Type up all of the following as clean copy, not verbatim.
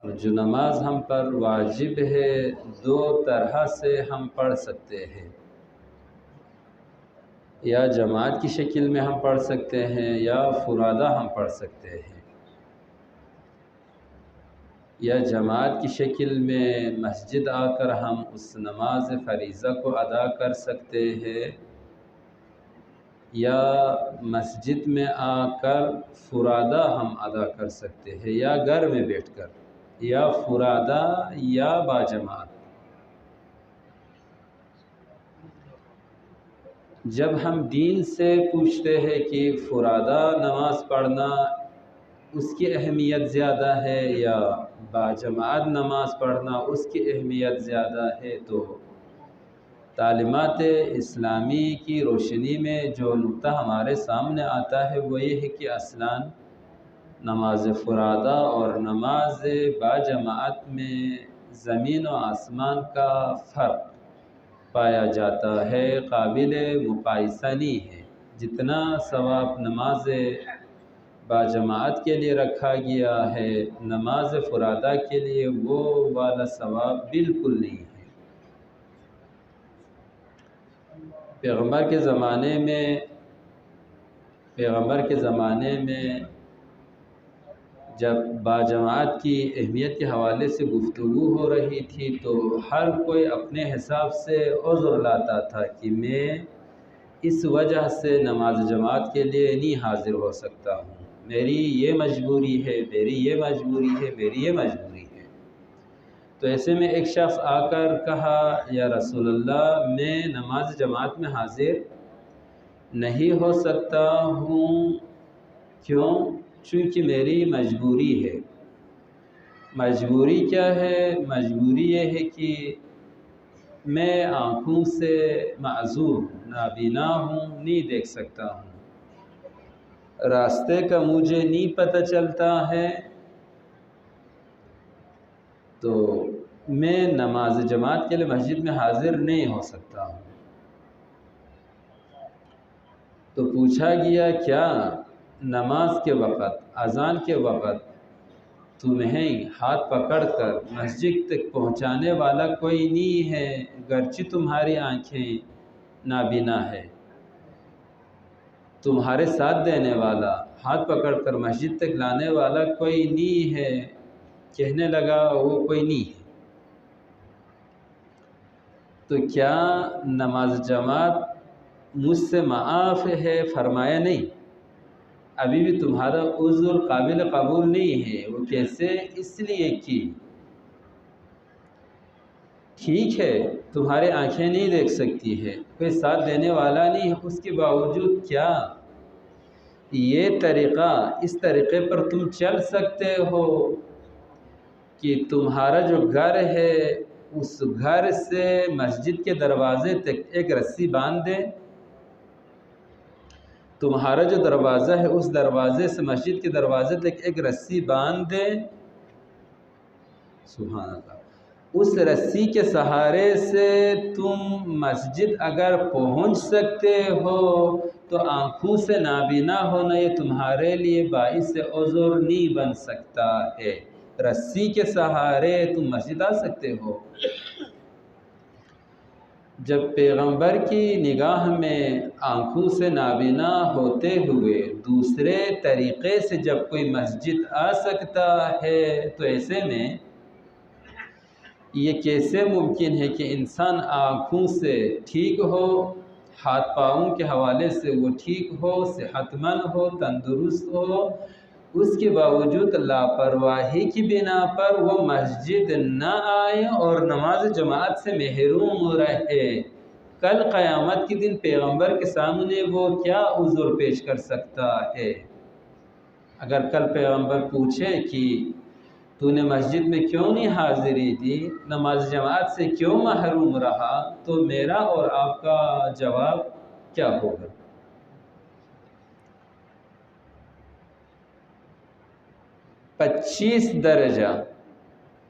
اور جو نماز ہم پر واجب ہے دو طرح سے ہم پڑھ سکتے ہیں، یا جماعت کی شکل میں ہم پڑھ سکتے ہیں یا فرادہ ہم پڑھ سکتے ہیں۔ یا جماعت کی شکل میں مسجد آ کر ہم اس نماز فریضہ کو ادا کر سکتے ہیں، یا مسجد میں آ کر فرادہ ہم ادا کر سکتے ہیں، یا گھر میں بیٹھ کر، یا فرادہ یا باجماعت۔ جب ہم دین سے پوچھتے ہیں کہ فرادہ نماز پڑھنا اس کی اہمیت زیادہ ہے یا باجماعت نماز پڑھنا اس کی اہمیت زیادہ ہے، تو تعلیمات اسلامی کی روشنی میں جو نقطہ ہمارے سامنے آتا ہے وہ یہ ہے کہ اصلاً نماز فرادہ اور نماز باجماعت میں زمین و آسمان کا فرق پایا جاتا ہے، قابل مقایسہ نہیں ہے۔ جتنا ثواب نماز باجماعت کے لیے رکھا گیا ہے، نماز فرادہ کے لیے وہ والا ثواب بالکل نہیں ہے۔ پیغمبر کے زمانے میں جب باجماعت کی اہمیت کے حوالے سے گفتگو ہو رہی تھی تو ہر کوئی اپنے حساب سے عذر لاتا تھا کہ میں اس وجہ سے نماز جماعت کے لیے نہیں حاضر ہو سکتا ہوں، میری یہ مجبوری ہے، میری یہ مجبوری ہے، میری یہ مجبوری ہے۔ تو ایسے میں ایک شخص آ کر کہا، یا رسول اللہ میں نماز جماعت میں حاضر نہیں ہو سکتا ہوں، کیوں؟ چونکہ میری مجبوری ہے۔ مجبوری کیا ہے؟ مجبوری یہ ہے کہ میں آنکھوں سے معذور ہوں، نابینا ہوں، نہیں دیکھ سکتا ہوں، راستے کا مجھے نہیں پتہ چلتا ہے، تو میں نماز جماعت کے لیے مسجد میں حاضر نہیں ہو سکتا ہوں۔ تو پوچھا گیا کیا نماز کے وقت، اذان کے وقت تمہیں ہاتھ پکڑ کر مسجد تک پہنچانے والا کوئی نہیں ہے، گرچہ تمہاری آنکھیں نابینا ہے، تمہارے ساتھ دینے والا، ہاتھ پکڑ کر مسجد تک لانے والا کوئی نہیں ہے؟ کہنے لگا وہ کوئی نہیں ہے۔ تو کیا نماز جماعت مجھ سے معاف ہے؟ فرمایا نہیں، ابھی بھی تمہارا عذر قابل قبول نہیں ہے۔ وہ کیسے؟ اس لیے کہ ٹھیک ہے تمہاری آنکھیں نہیں دیکھ سکتی ہے، کوئی ساتھ دینے والا نہیں ہے، اس کے باوجود کیا یہ طریقہ، اس طریقے پر تم چل سکتے ہو کہ تمہارا جو گھر ہے اس گھر سے مسجد کے دروازے تک ایک رسی باندھ دے، تمہارا جو دروازہ ہے اس دروازے سے مسجد کے دروازے تک ایک رسی باندھ دے، سبحان اللہ، اس رسی کے سہارے سے تم مسجد اگر پہنچ سکتے ہو تو آنکھوں سے نابینا ہونا یہ تمہارے لیے باعث عذر نہیں بن سکتا ہے۔ رسی کے سہارے تم مسجد آ سکتے ہو۔ جب پیغمبر کی نگاہ میں آنکھوں سے نابینا ہوتے ہوئے دوسرے طریقے سے جب کوئی مسجد آ سکتا ہے تو ایسے میں یہ کیسے ممکن ہے کہ انسان آنکھوں سے ٹھیک ہو، ہاتھ پاؤں کے حوالے سے وہ ٹھیک ہو، صحت مند ہو، تندرست ہو، اس کے باوجود لاپرواہی کی بنا پر وہ مسجد نہ آئے اور نماز جماعت سے محروم رہے؟ کل قیامت کے دن پیغمبر کے سامنے وہ کیا عذر پیش کر سکتا ہے؟ اگر کل پیغمبر پوچھے کہ تو نے مسجد میں کیوں نہیں حاضری دی، نماز جماعت سے کیوں محروم رہا، تو میرا اور آپ کا جواب کیا ہوگا؟ 25 درجہ،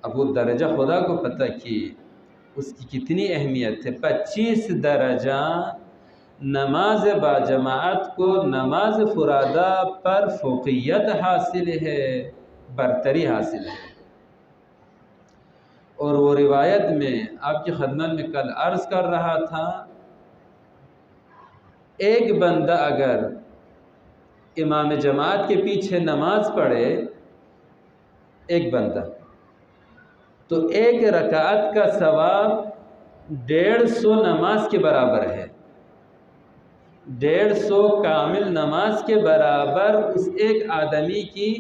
اب وہ درجہ خدا کو پتہ کہ اس کی کتنی اہمیت ہے۔ 25 درجہ نماز باجماعت کو نماز فرادہ پر فوقیت حاصل ہے، برتری حاصل ہے۔ اور وہ روایت میں آپ کی خدمت میں کل عرض کر رہا تھا، ایک بندہ اگر امام جماعت کے پیچھے نماز پڑھے، ایک بندہ، تو 1 رکعت کا ثواب 150 نماز کے برابر ہے۔ 150 کامل نماز کے برابر اس ایک آدمی کی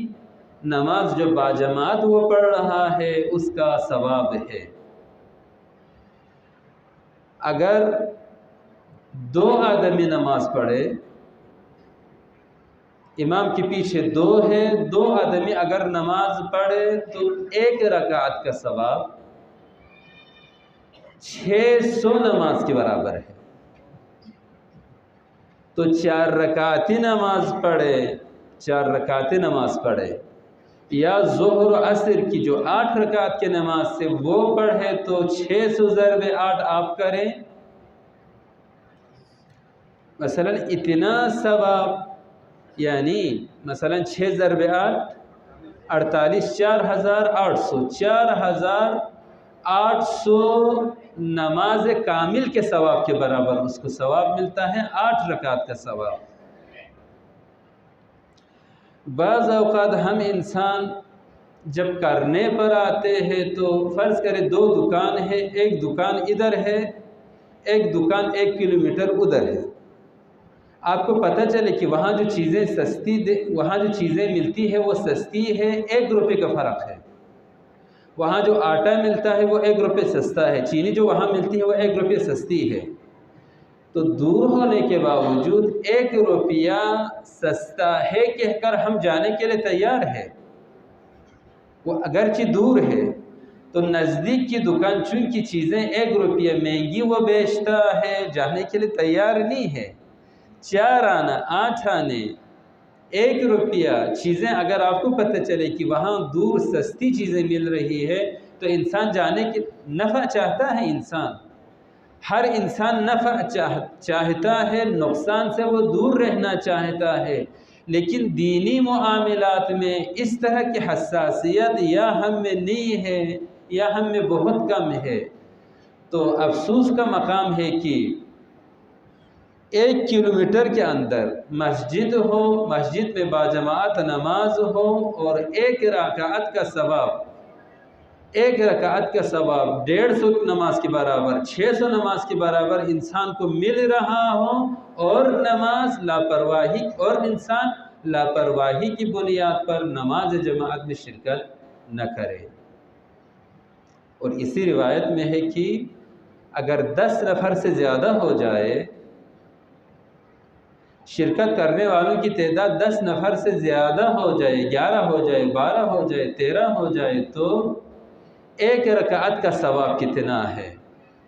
نماز جو باجماعت وہ پڑھ رہا ہے اس کا ثواب ہے۔ اگر 2 آدمی نماز پڑھے، امام کے پیچھے 2 ہے، 2 آدمی اگر نماز پڑھے تو 1 رکعت کا ثواب 600 نماز کے برابر ہے۔ تو 4 رکعتی نماز پڑھے، 4 رکعتی نماز پڑھے، یا ظہر و عصر کی جو 8 رکعت کی نماز سے وہ پڑھے، تو 600 ضرب 8 آپ کریں، مثلا اتنا ثواب، یعنی مثلا 6 ضرب 8 48، 4800، 4800 نماز کامل کے ثواب کے برابر اس کو ثواب ملتا ہے، 8 رکعت کا ثواب۔ بعض اوقات ہم انسان جب کرنے پر آتے ہیں تو فرض کرے 2 دکان ہے، ایک دکان ادھر ہے، ایک دکان 1 کلومیٹر ادھر ہے۔ آپ کو پتہ چلے کہ وہاں جو چیزیں وہاں جو چیزیں ملتی ہے وہ سستی ہے، 1 روپے کا فرق ہے۔ وہاں جو آٹا ملتا ہے وہ 1 روپے سستا ہے، چینی جو وہاں ملتی ہے وہ 1 روپے سستی ہے۔ تو دور ہونے کے باوجود 1 روپیہ سستا ہے کہہ کر ہم جانے کے لیے تیار ہے۔ وہ اگرچہ دور ہے تو نزدیک کی دکان چونکہ چیزیں 1 روپیہ مہنگی وہ بیچتا ہے، جانے کے لیے تیار نہیں ہے۔ 4 آنا 8 آنے 1 روپیہ چیزیں اگر آپ کو پتہ چلے کہ وہاں دور سستی چیزیں مل رہی ہے تو انسان جانے کے نفع چاہتا ہے۔ ہر انسان نفع چاہتا ہے، نقصان سے وہ دور رہنا چاہتا ہے، لیکن دینی معاملات میں اس طرح کی حساسیت یا ہم میں نہیں ہے یا ہم میں بہت کم ہے۔ تو افسوس کا مقام ہے کہ 1 کلومیٹر کے اندر مسجد ہو، مسجد میں باجماعت نماز ہو، اور 1 رکعت کا ثواب 150 نماز کے برابر، 600 نماز کے برابر انسان کو مل رہا ہو، اور انسان لاپرواہی کی بنیاد پر نماز جماعت میں شرکت نہ کرے۔ اور اسی روایت میں ہے کہ اگر 10 نفر سے زیادہ ہو جائے، شرکت کرنے والوں کی تعداد 10 نفر سے زیادہ ہو جائے، 11 ہو جائے، 12 ہو جائے، 13 ہو جائے، تو 1 رکعت کا ثواب کتنا ہے؟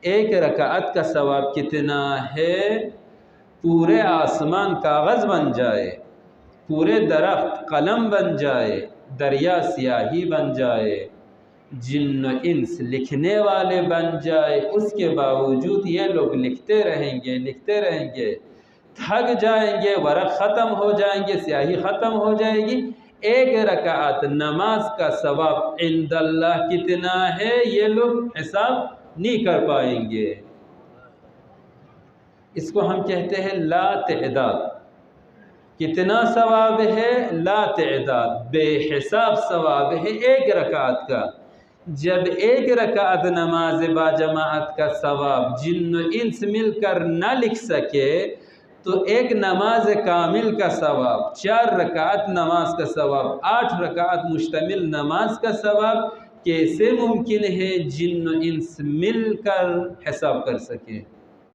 1 رکعت کا ثواب کتنا ہے؟ پورے آسمان کاغذ بن جائے، پورے درخت قلم بن جائے، دریا سیاہی بن جائے، جن و انس لکھنے والے بن جائے، اس کے باوجود یہ لوگ لکھتے رہیں گے، تھک جائیں گے، ورق ختم ہو جائیں گے، سیاہی ختم ہو جائے گی۔ 1 رکعت نماز کا ثواب عند اللہ کتنا ہے یہ لوگ حساب نہیں کر پائیں گے۔ اس کو ہم کہتے ہیں لا تعداد۔ کتنا ثواب ہے؟ لا تعداد، بے حساب ثواب ہے 1 رکعت کا۔ جب 1 رکعت نماز باجماعت کا ثواب جن و انس مل کر نہ لکھ سکے، تو 1 نماز کامل کا ثواب، 4 رکعت نماز کا ثواب، 8 رکعت مشتمل نماز کا ثواب کیسے ممکن ہے جن و انس مل کر حساب کر سکے؟